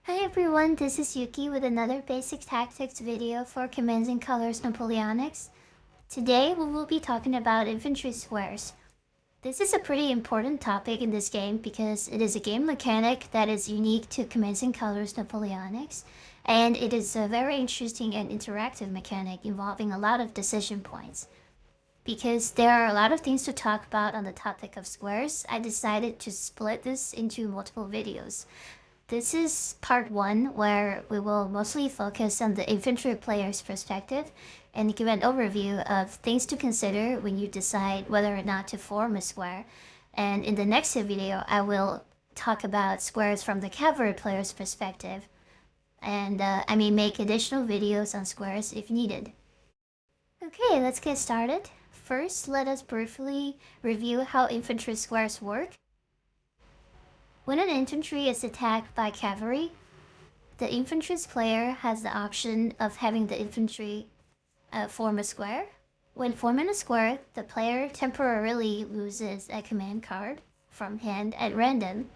Hi everyone, this is Yuki with another basic tactics video for Commencing Colors Napoleonics. Today we will be talking about infantry squares. This is a pretty important topic in this game because it is a game mechanic that is unique to Commencing Colors Napoleonics, and it is a very interesting and interactive mechanic involving a lot of decision points. Because there are a lot of things to talk about on the topic of squares, I decided to split this into multiple videos. This is part 1, where we will mostly focus on the infantry player's perspective and give an overview of things to consider when you decide whether or not to form a square. And in the next video, I will talk about squares from the cavalry player's perspective. And I may make additional videos on squares if needed. Okay, let's get started. First, let us briefly review how infantry squares work. When an infantry is attacked by cavalry, the infantry's player has the option of having the infantry form a square. When forming a square, the player temporarily loses a command card from hand at random,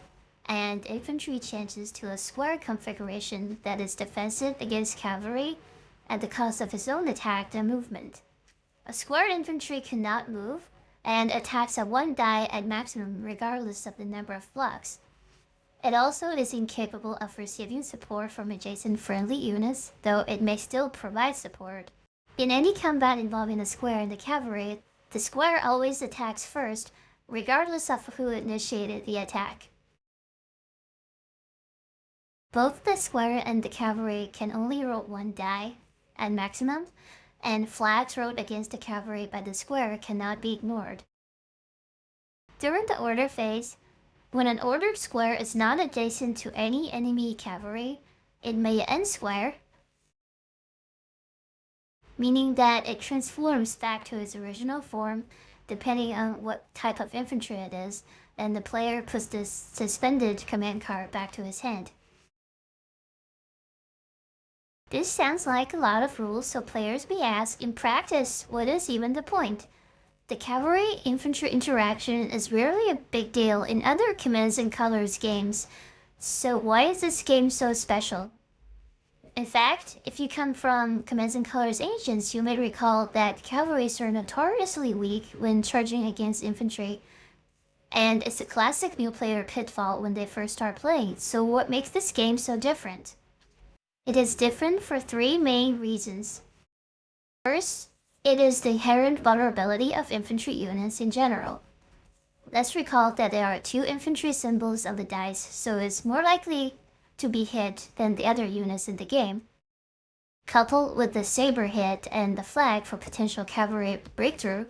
and infantry changes to a square configuration that is defensive against cavalry at the cost of his own attack and movement. A squared infantry cannot move, and attacks at 1 die at maximum regardless of the number of blocks. It also is incapable of receiving support from adjacent friendly units, though it may still provide support. In any combat involving a square and the cavalry, the square always attacks first, regardless of who initiated the attack. Both the square and the cavalry can only roll 1 die at maximum, and flags rolled against the cavalry by the square cannot be ignored. During the order phase, when an ordered square is not adjacent to any enemy cavalry, it may end square, meaning that it transforms back to its original form depending on what type of infantry it is, and the player puts this suspended command card back to his hand. This sounds like a lot of rules, so players may ask, in practice, what is even the point? The cavalry-infantry interaction is rarely a big deal in other Commands and Colors games, so why is this game so special? In fact, if you come from Commands and Colors Ancients, you may recall that cavalries are notoriously weak when charging against infantry, and it's a classic new player pitfall when they first start playing, so what makes this game so different? It is different for 3 main reasons. First, it is the inherent vulnerability of infantry units in general. Let's recall that there are 2 infantry symbols on the dice, so it's more likely to be hit than the other units in the game. Coupled with the saber hit and the flag for potential cavalry breakthrough,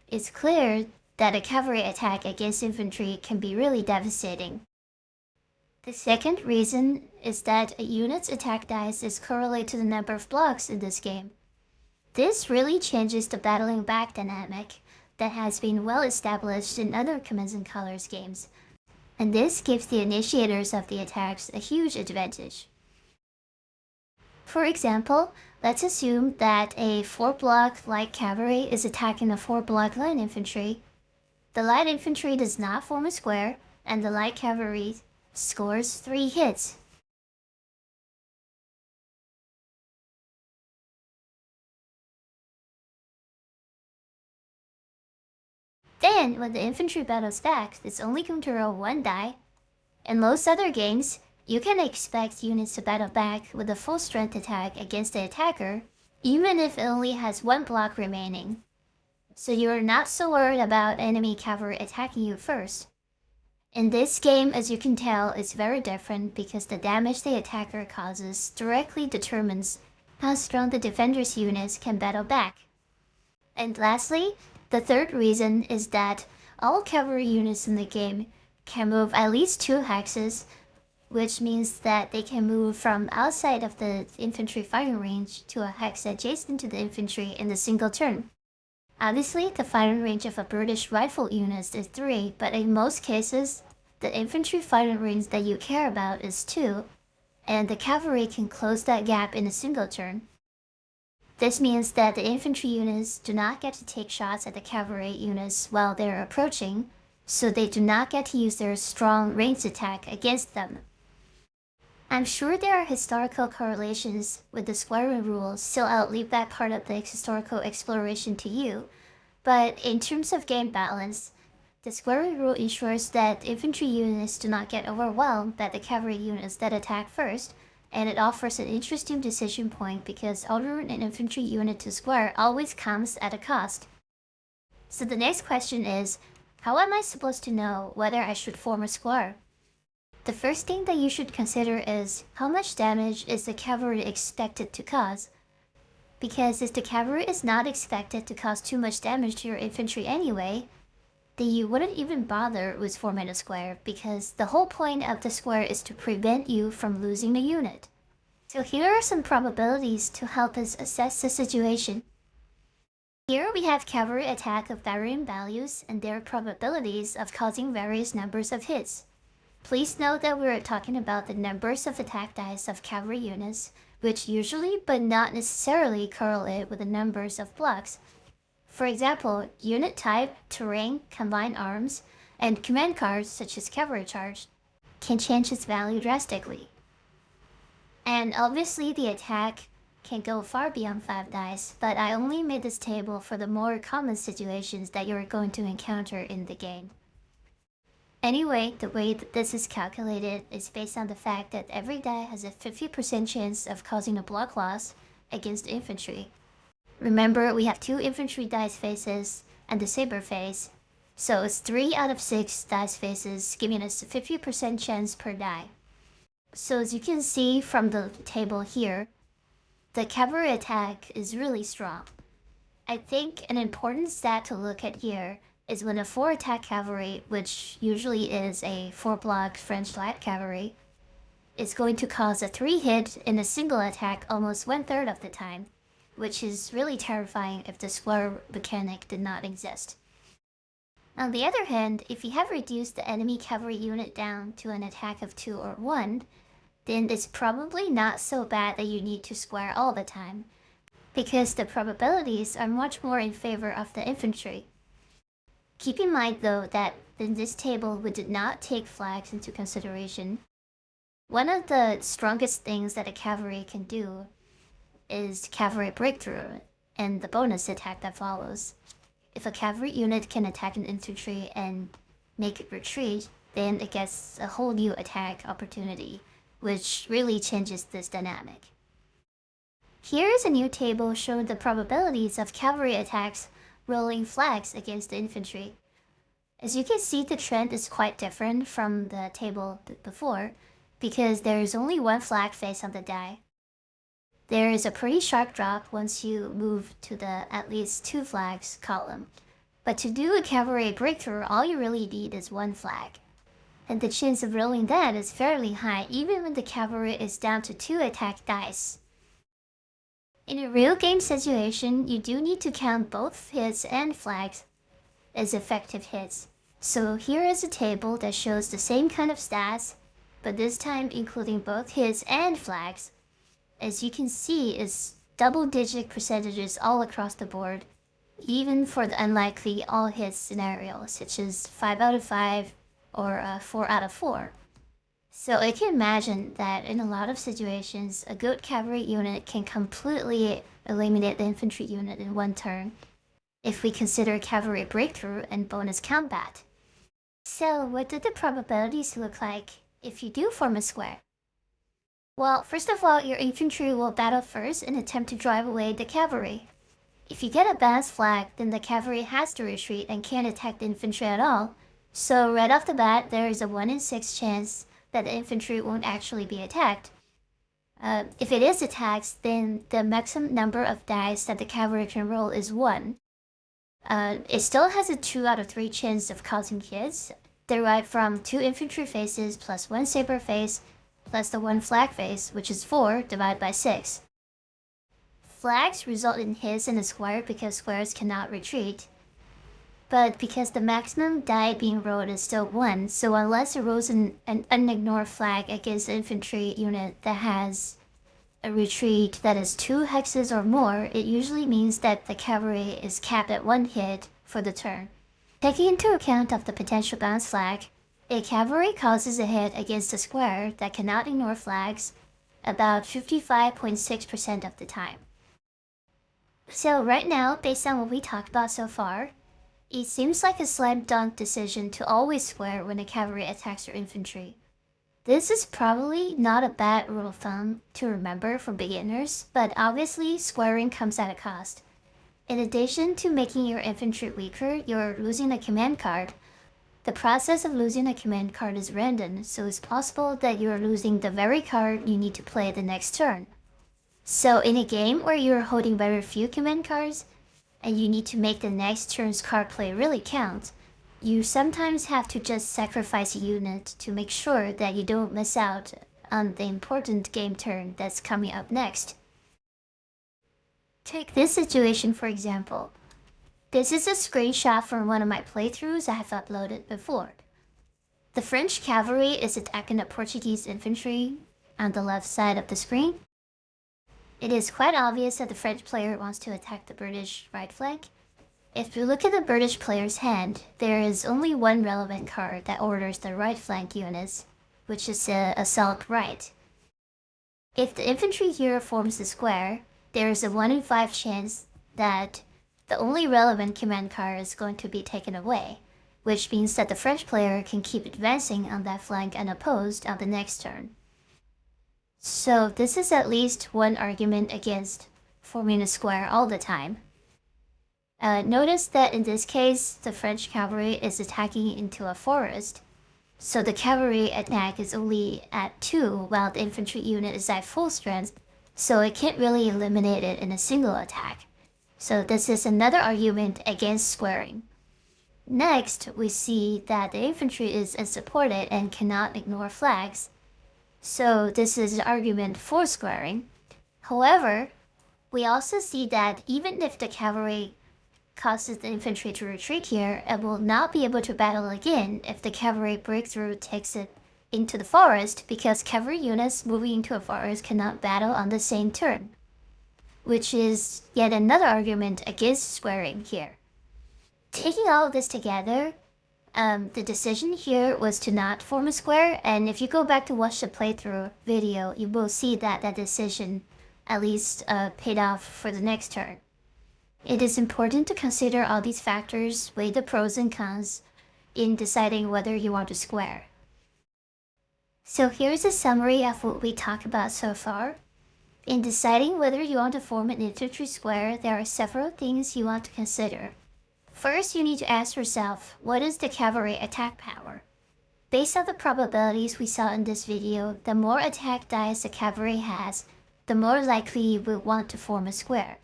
it's clear that a cavalry attack against infantry can be really devastating. The second reason is that a unit's attack dice is correlated to the number of blocks in this game. This really changes the battling back dynamic that has been well established in other Commands and Colors games, and this gives the initiators of the attacks a huge advantage. For example, let's assume that a 4-block light cavalry is attacking a 4-block light infantry. The light infantry does not form a square, and the light cavalry scores 3 hits. Then, when the infantry battles back, it's only going to roll 1 die. In most other games, you can expect units to battle back with a full strength attack against the attacker, even if it only has 1 block remaining. So you're not so worried about enemy cavalry attacking you first. In this game, as you can tell, it's very different because the damage the attacker causes directly determines how strong the defender's units can battle back. And lastly, the third reason is that all cavalry units in the game can move at least 2 hexes, which means that they can move from outside of the infantry firing range to a hex adjacent to the infantry in a single turn. Obviously, the firing range of a British rifle unit is 3, but in most cases, the infantry firing range that you care about is 2, and the cavalry can close that gap in a single turn. This means that the infantry units do not get to take shots at the cavalry units while they're approaching, so they do not get to use their strong ranged attack against them. I'm sure there are historical correlations with the squaring rule, so I'll leave that part of the historical exploration to you. But in terms of game balance, the squaring rule ensures that infantry units do not get overwhelmed by the cavalry units that attack first, and it offers an interesting decision point because ordering an infantry unit to square always comes at a cost. So the next question is, how am I supposed to know whether I should form a square? The first thing that you should consider is how much damage is the cavalry expected to cause. Because if the cavalry is not expected to cause too much damage to your infantry anyway, then you wouldn't even bother with forming a square because the whole point of the square is to prevent you from losing the unit. So here are some probabilities to help us assess the situation. Here we have cavalry attack of varying values and their probabilities of causing various numbers of hits. Please note that we're talking about the numbers of attack dice of cavalry units, which usually but not necessarily correlate with the numbers of blocks. For example, unit type, terrain, combined arms, and command cards such as cavalry charge can change its value drastically. And obviously the attack can go far beyond 5 dice, but I only made this table for the more common situations that you're going to encounter in the game. Anyway, the way that this is calculated is based on the fact that every die has a 50% chance of causing a block loss against infantry. Remember, we have 2 infantry dice faces and the saber face, so it's 3 out of 6 dice faces, giving us a 50% chance per die. So as you can see from the table here, the cavalry attack is really strong. I think an important stat to look at here is when a 4 attack cavalry, which usually is a 4 block French light cavalry, is going to cause a 3 hit in a single attack almost 1/3 of the time, which is really terrifying if the square mechanic did not exist. On the other hand, if you have reduced the enemy cavalry unit down to an attack of 2 or 1, then it's probably not so bad that you need to square all the time, because the probabilities are much more in favor of the infantry. Keep in mind though that in this table we did not take flags into consideration. One of the strongest things that a cavalry can do is cavalry breakthrough and the bonus attack that follows. If a cavalry unit can attack an infantry and make it retreat, then it gets a whole new attack opportunity, which really changes this dynamic. Here is a new table showing the probabilities of cavalry attacks rolling flags against the infantry. As you can see, the trend is quite different from the table before, because there is only 1 flag face on the die. There is a pretty sharp drop once you move to the at least 2 flags column. But to do a cavalry breakthrough, all you really need is 1 flag. And the chance of rolling that is fairly high even when the cavalry is down to 2 attack dice. In a real game situation, you do need to count both hits and flags as effective hits. So here is a table that shows the same kind of stats, but this time including both hits and flags. As you can see, it's double-digit percentages all across the board, even for the unlikely all-hits scenario, such as 5 out of 5 or 4 out of 4. So I can imagine that in a lot of situations, a good cavalry unit can completely eliminate the infantry unit in 1 turn, if we consider cavalry breakthrough and bonus combat. So what do the probabilities look like if you do form a square? Well, first of all, your infantry will battle first and attempt to drive away the cavalry. If you get a balanced flag, then the cavalry has to retreat and can't attack the infantry at all. So right off the bat, there is a 1 in 6 chance that the infantry won't actually be attacked. If it is attacked, then the maximum number of dice that the cavalry can roll is 1. It still has a 2 out of 3 chance of causing hits, derived from 2 infantry faces plus 1 saber face plus the 1 flag face, which is 4 divided by 6. Flags result in hits in a square because squares cannot retreat. But because the maximum die being rolled is still 1, so unless it rolls an unignored flag against the infantry unit that has a retreat that is 2 hexes or more, it usually means that the cavalry is capped at 1 hit for the turn. Taking into account of the potential bounce flag, A cavalry causes a hit against a square that cannot ignore flags about 55.6% of the time. So right now, based on what we talked about so far, it seems like a slam dunk decision to always square when a cavalry attacks your infantry. This is probably not a bad rule of thumb to remember for beginners, but obviously squaring comes at a cost. In addition to making your infantry weaker, you're losing a command card. The process of losing a command card is random, so it's possible that you're losing the very card you need to play the next turn. So in a game where you're holding very few command cards, and you need to make the next turn's card play really count, you sometimes have to just sacrifice a unit to make sure that you don't miss out on the important game turn that's coming up next. Take this situation for example. This is a screenshot from one of my playthroughs I have uploaded before. The French cavalry is attacking the Portuguese infantry on the left side of the screen. It is quite obvious that the French player wants to attack the British right flank. If you look at the British player's hand, there is only one relevant card that orders the right flank units, which is assault right. If the infantry here forms a square, there is a 1 in 5 chance that the only relevant command card is going to be taken away, which means that the French player can keep advancing on that flank unopposed on the next turn. So this is at least one argument against forming a square all the time. Notice that in this case, the French cavalry is attacking into a forest, so the cavalry attack is only at 2 while the infantry unit is at full strength, so it can't really eliminate it in a single attack. So this is another argument against squaring. Next, we see that the infantry is unsupported and cannot ignore flags. So this is an argument for squaring. However, we also see that even if the cavalry causes the infantry to retreat here, it will not be able to battle again if the cavalry breakthrough takes it into the forest, because cavalry units moving into a forest cannot battle on the same turn, which is yet another argument against squaring here. Taking all of this together, the decision here was to not form a square, and if you go back to watch the playthrough video, you will see that that decision at least paid off for the next turn. It is important to consider all these factors, weigh the pros and cons in deciding whether you want to square. So here's a summary of what we talked about so far. In deciding whether you want to form an infantry square, there are several things you want to consider. First, you need to ask yourself, what is the cavalry attack power? Based on the probabilities we saw in this video, the more attack dice the cavalry has, the more likely you will want to form a square.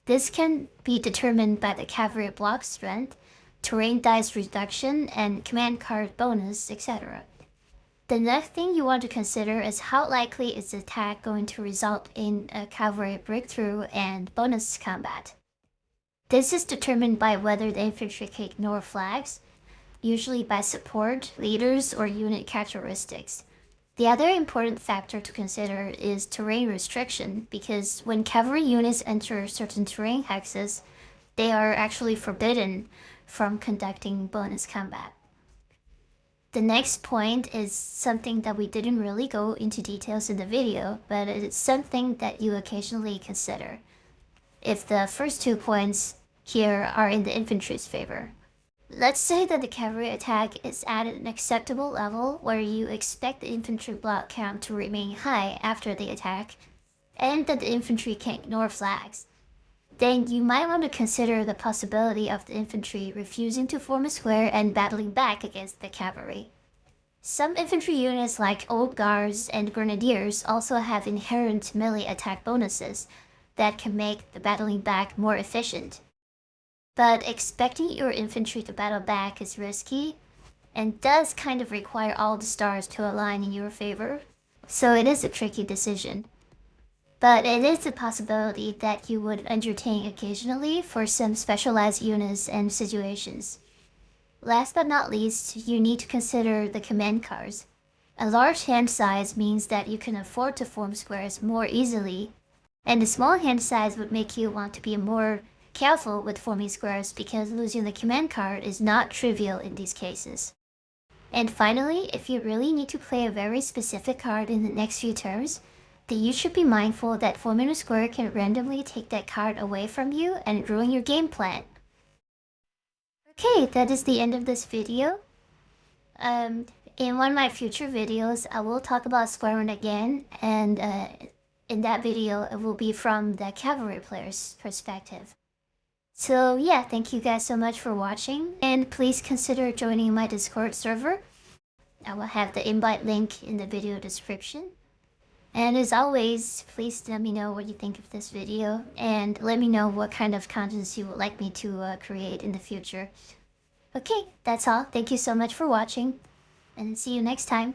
This can be determined by the cavalry block strength, terrain dice reduction, and command card bonus, etc. The next thing you want to consider is how likely is the attack going to result in a cavalry breakthrough and bonus combat. This is determined by whether the infantry can ignore flags, usually by support, leaders, or unit characteristics. The other important factor to consider is terrain restriction, because when cavalry units enter certain terrain hexes, they are actually forbidden from conducting bonus combat. The next point is something that we didn't really go into details in the video, but it's something that you occasionally consider if the first 2 points here are in the infantry's favor. Let's say that the cavalry attack is at an acceptable level where you expect the infantry block count to remain high after the attack, and that the infantry can ignore flags. Then you might want to consider the possibility of the infantry refusing to form a square and battling back against the cavalry. Some infantry units like Old Guards and Grenadiers also have inherent melee attack bonuses that can make the battling back more efficient. But expecting your infantry to battle back is risky, and does kind of require all the stars to align in your favor, so it is a tricky decision. But it is a possibility that you would entertain occasionally for some specialized units and situations. Last but not least, you need to consider the command cards. A large hand size means that you can afford to form squares more easily, and a small hand size would make you want to be more careful with forming squares because losing the command card is not trivial in these cases. And finally, if you really need to play a very specific card in the next few turns, then you should be mindful that 4-minute square can randomly take that card away from you and ruin your game plan. Okay, that is the end of this video. In one of my future videos, I will talk about Square One again, and in that video, it will be from the cavalry player's perspective. So yeah, thank you guys so much for watching, and please consider joining my Discord server. I will have the invite link in the video description. And as always, please let me know what you think of this video, and let me know what kind of contents you would like me to create in the future. Okay, that's all. Thank you so much for watching, and see you next time.